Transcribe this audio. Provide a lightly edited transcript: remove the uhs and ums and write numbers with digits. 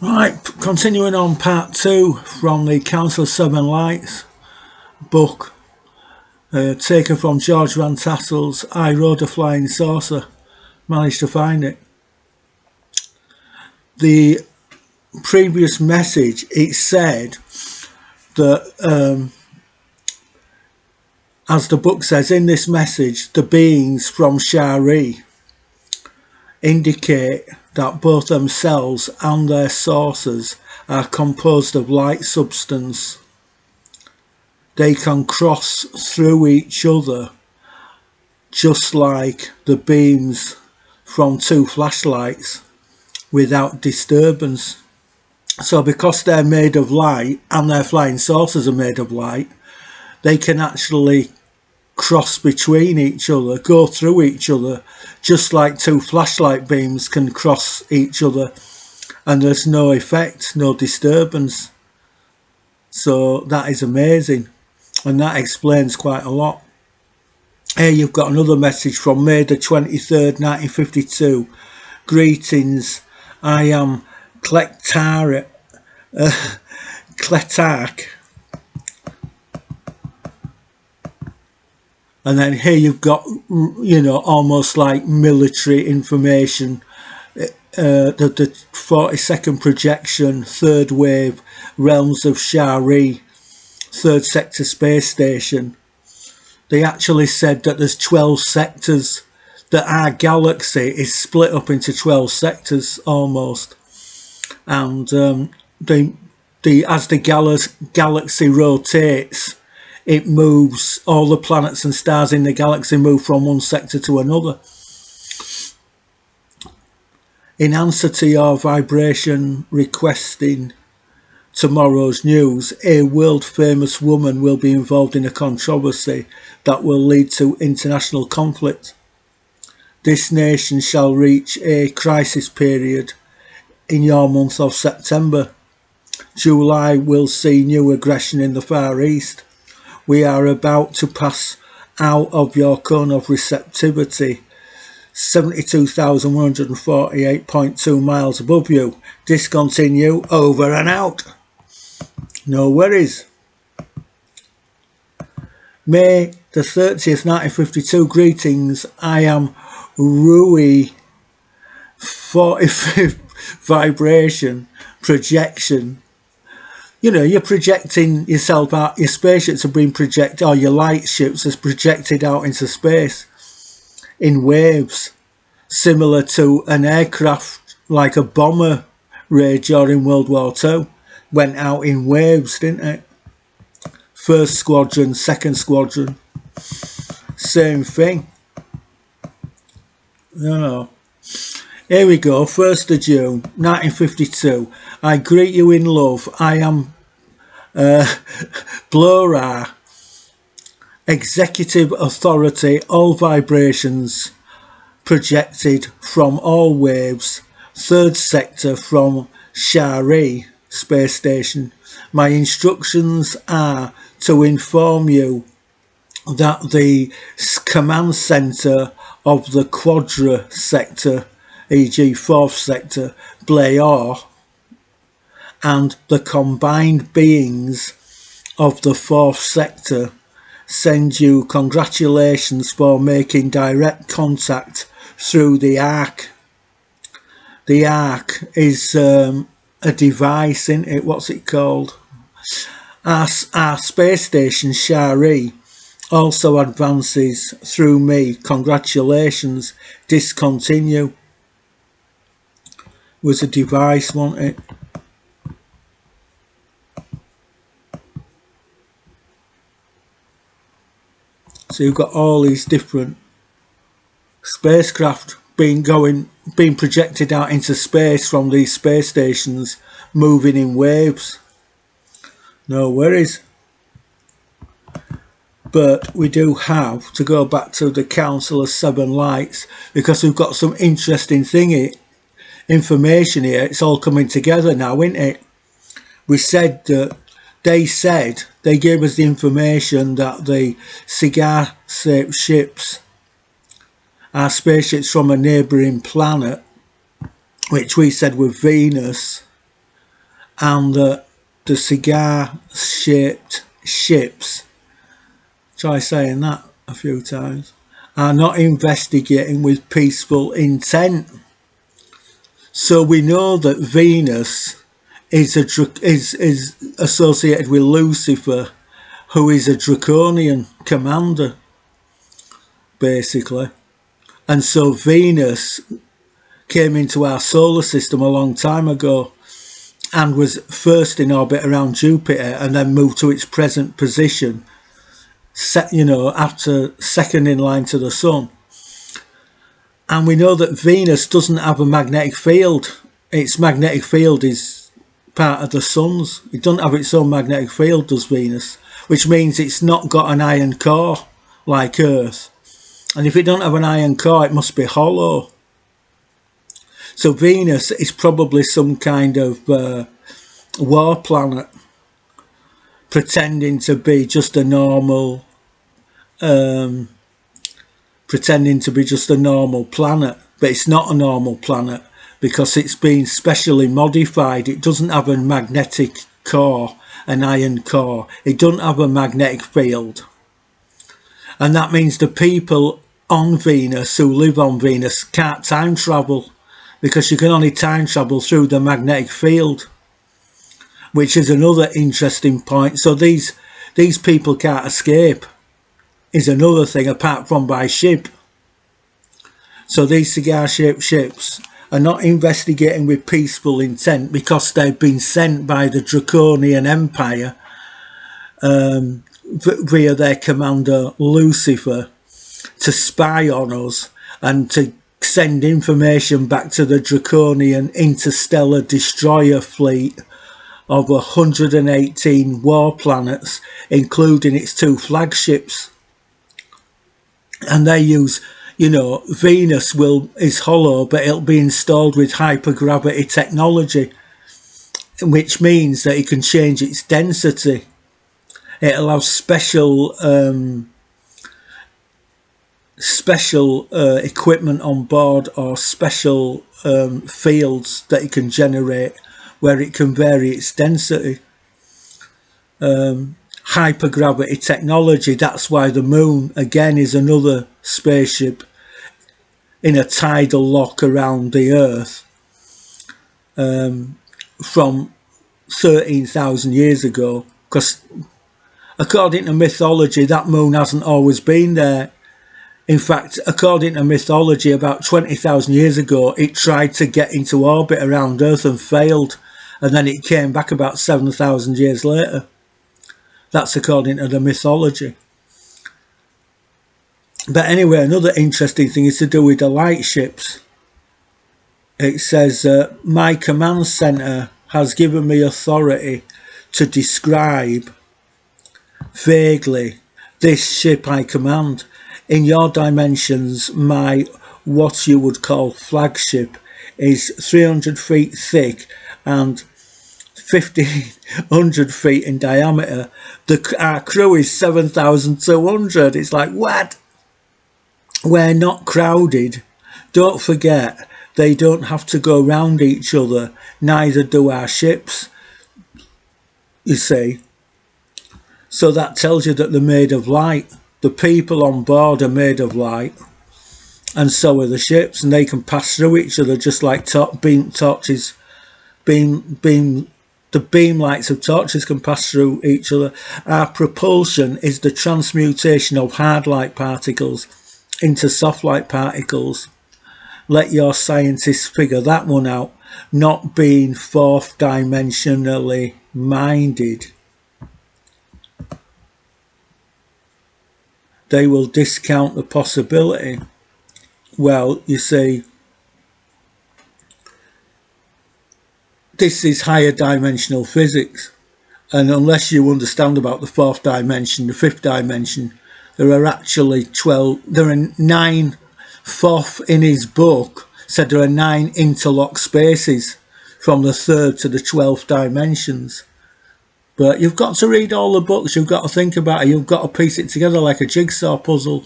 Right, continuing on part 2 from the Council of Seven Lights book, taken from George Van Tassel's I Rode a Flying Saucer. Managed to find it. The previous message, it said that, as the book says in this message, the beings from Shari indicate that both themselves and their sources are composed of light substance. They can cross through each other just like the beams from two flashlights without disturbance. So because they're made of light and their flying saucers are made of light, they can actually cross between each other, go through each other, just like two flashlight beams can cross each other, and there's no effect, no disturbance. So that is amazing, and that explains quite a lot. Here you've got another message from May the 23rd, 1952. Greetings, I am Cletarch. And then here you've got, almost like military information. The 42nd projection, third wave, realms of Shari, third sector space station. They actually said that there's 12 sectors, that our galaxy is split up into 12 sectors almost. And as the galaxy rotates, it moves, all the planets and stars in the galaxy move from one sector to another. In answer to your vibration requesting tomorrow's news, a world famous woman will be involved in a controversy that will lead to international conflict. This nation shall reach a crisis period in your month of September. July will see new aggression in the Far East. We are about to pass out of your cone of receptivity, 72,148.2 miles above you. Discontinue, over and out. No worries. May the 30th, 1952, greetings. I am Rui, 45th vibration, projection. You're projecting yourself out, your spaceships are being projected, or your light ships are projected out into space in waves, similar to an aircraft like a bomber raid during World War II. Went out in waves, didn't it? First squadron, second squadron, same thing. Here we go, 1st of June, 1952. I greet you in love. I am Blora, executive authority, all vibrations projected from all waves, third sector from Shari space station. My instructions are to inform you that the command center of the Quadra sector, e.g. 4th sector, Blaor, and the combined beings of the 4th sector send you congratulations for making direct contact through the Ark. The Ark is a device, isn't it? What's it called? Our space station, Shari, also advances through me. Congratulations. Discontinue. Was a device, wasn't it? So you've got all these different spacecraft being projected out into space from these space stations, moving in waves. No worries. But we do have to go back to the Council of Seven Lights, because we've got some interesting information here. It's all coming together now, isn't it? We said that they gave us the information that the Cigar ships are spaceships from a neighbouring planet, which we said were Venus, and that the cigar-shaped ships, try saying that a few times, are not investigating with peaceful intent. So we know that Venus is associated with Lucifer, who is a Draconian commander, basically. And so Venus came into our solar system a long time ago and was first in orbit around Jupiter and then moved to its present position, after second in line to the sun. And we know that Venus doesn't have a magnetic field. Its magnetic field is part of the sun's. It doesn't have its own magnetic field, does Venus, which means it's not got an iron core like Earth. And if it don't have an iron core, it must be hollow. So Venus is probably some kind of war planet, pretending to be just a normal planet, but it's not a normal planet because it's been specially modified. It doesn't have a magnetic core, an iron core. It doesn't have a magnetic field. And that means the people on Venus who live on Venus can't time travel, because you can only time travel through the magnetic field, which is another interesting point. So these people can't escape, is another thing, apart from by ship. So these cigar-shaped ships are not investigating with peaceful intent because they've been sent by the Draconian Empire via their commander Lucifer to spy on us and to send information back to the Draconian Interstellar destroyer fleet of 118 war planets, including its 2 flagships. And they use, Venus is hollow, but it'll be installed with hypergravity technology, which means that it can change its density. It allows special equipment on board, or special fields that it can generate where it can vary its density. Hypergravity technology, that's why the moon again is another spaceship in a tidal lock around the Earth from 13,000 years ago, because according to mythology that moon hasn't always been there. In fact, according to mythology, about 20,000 years ago it tried to get into orbit around Earth and failed, and then it came back about 7,000 years later. That's according to the mythology. But anyway, another interesting thing is to do with the light ships. It says, my command centre has given me authority to describe vaguely this ship I command. In your dimensions, my what you would call flagship is 300 feet thick and 1,500 feet in diameter. Our crew is 7,200. It's like, what? We're not crowded. Don't forget, they don't have to go round each other. Neither do our ships, you see. So that tells you that they're made of light. The people on board are made of light, and so are the ships, and they can pass through each other just like torches. The beam lights of torches can pass through each other. Our propulsion is the transmutation of hard light particles into soft light particles. Let your scientists figure that one out, not being fourth dimensionally minded. They will discount the possibility. Well, you see, this is higher dimensional physics, and unless you understand about the fourth dimension, the fifth dimension, there are actually 12, there are 9, Fourth in his book said there are 9 interlocked spaces from the 3rd to the 12th dimensions. But you've got to read all the books, you've got to think about it, you've got to piece it together like a jigsaw puzzle.